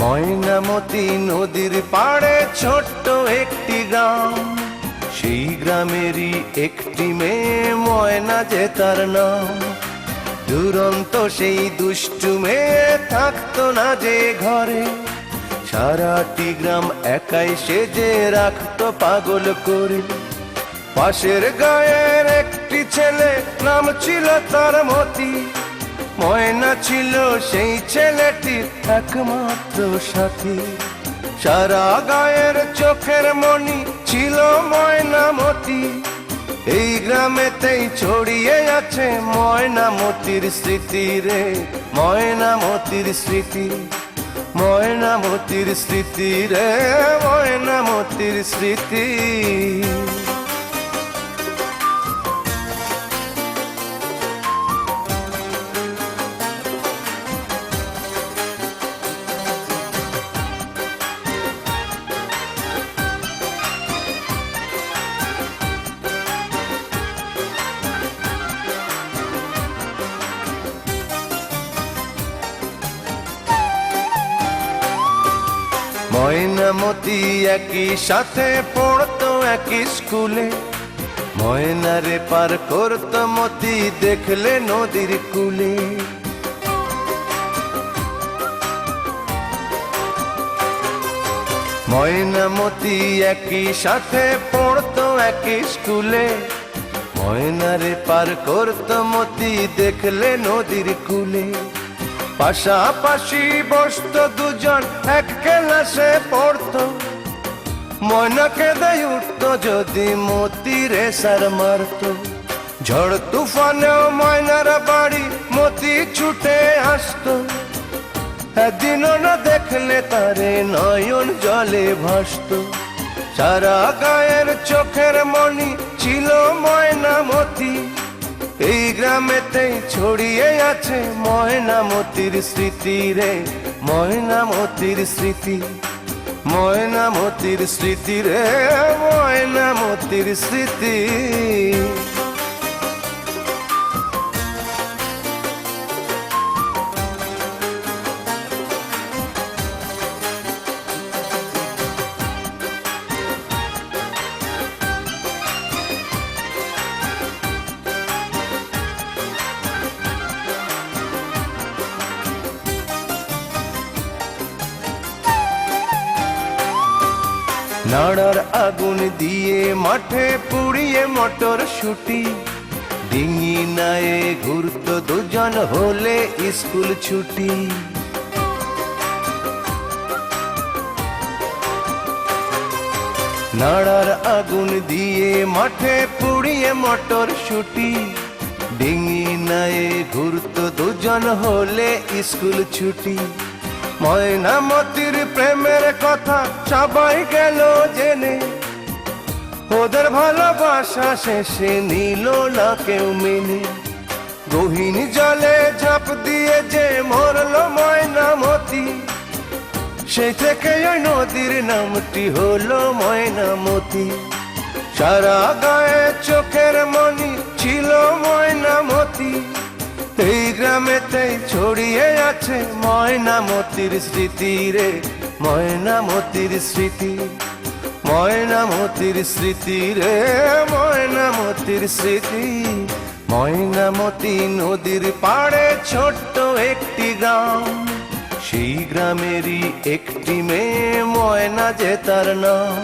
ময়নামতি নদীর পাড়ে ছোট্ট একটি গ্রাম, সেই গ্রামেরই একটি মেয়ে ময়না যে তার নাম। দুরন্ত সেই দুষ্টু মেয়ে থাকতো না যে ঘরে, সারাটি গ্রাম একাই সেজে রাখতো পাগল করে। পাশের গায়ের একটি ছেলে, নাম ছিল তার মতি। ময়না ছিল সেই ছেলেটির একমাত্র সাথী। সারা গায়ের চোখের মনি ছিল ময়নামতি। এই গ্রামেতেই ছড়িয়ে আছে ময়নামতির স্মৃতি রে, ময়নামতির স্মৃতি, ময়নামতির স্মৃতি রে, ময়নামতির স্মৃতি। ময়নামতি একই সাথে পড়তো একই স্কুলে। ময়নারে পার করতো মতি দেখলে নদীর কূলে। ময়নামতি একই সাথে পড়তো একই স্কুলে। ময়নারে পার করতো মতি দেখলে নদীর কূলে। পাশাপাশি বসতো দুজন এক ক্লাসে পড়তো। ময়না কেঁদে উঠতো যদি মতি রেসার মারতো। ঝড় তুফানেও ময়নার বাড়ি মতি ছুটে আসতো। একদিনও না দেখলে তারে নয়ন জলে ভাসতো। সারা গায়ের চোখের মনি ছিল ময়নামতি। এই গ্রামেতেই ছড়িয়ে আছে ময়নামতির স্মৃতি রে, ময়নামতির স্মৃতি, ময়নামতির স্মৃতি রে, ময়নামতির স্মৃতি। নাড়ার আগুন দিয়ে মাঠে পুড়িয়ে মটর শুটি। ডিঙি নায়ে ঘুরতো দুজন হলে স্কুল ছুটি। নাড়ার আগুন দিয়ে মাঠে পুড়িয়ে মটর শুটি। ডিঙি নায়ে ঘুরতো দুজন হলে স্কুল ছুটি। ময়নামতির প্রেমের কথা সবাই গেল জেনে। ওদের ভালোবাসা শেষে নিল না কেউ মেনে। গহীন জলে ঝাঁপ দিয়ে যে মরল ময়নামতি, সেই থেকে ওই নদীর নামটি হলো ময়নামতি। সারা গায়ে চোখের মনি ছিল ময়নামতি। এই গ্রামেতেই ছড়িয়ে আছে ময়নামতির স্মৃতি রে, ময়নামতির স্মৃতি, ময়নামতির স্মৃতি রে, ময়নামতির স্মৃতি। ময়নামতি নদীর পাড়ে ছোট্ট একটি গ্রাম, সেই গ্রামেরই একটি মেয়ে ময়না যে তার নাম।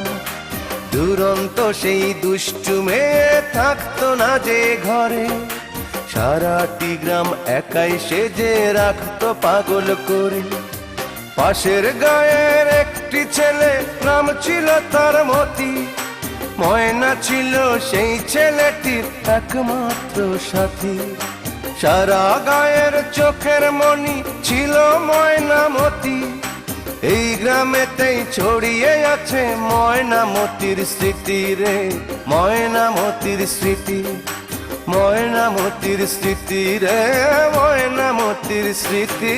দুরন্ত সেই দুষ্টু মেয়ে থাকতো না যে ঘরে, সারাটি গ্রাম একাই সেজে রাখতো পাগল করে। পাশের গায়ের একটি ছেলে, নাম ছিল তার মতি। ময়না ছিল সেই ছেলেটির একমাত্র সাথী। সারা গায়ের চোখের মনি ছিল ময়নামতি। এই গ্রামেতেই ছড়িয়ে আছে ময়নামতির স্মৃতি রে, ময়নামতির স্মৃতি, ময়নামতির স্মৃতি রে, ময়নামতির স্মৃতি।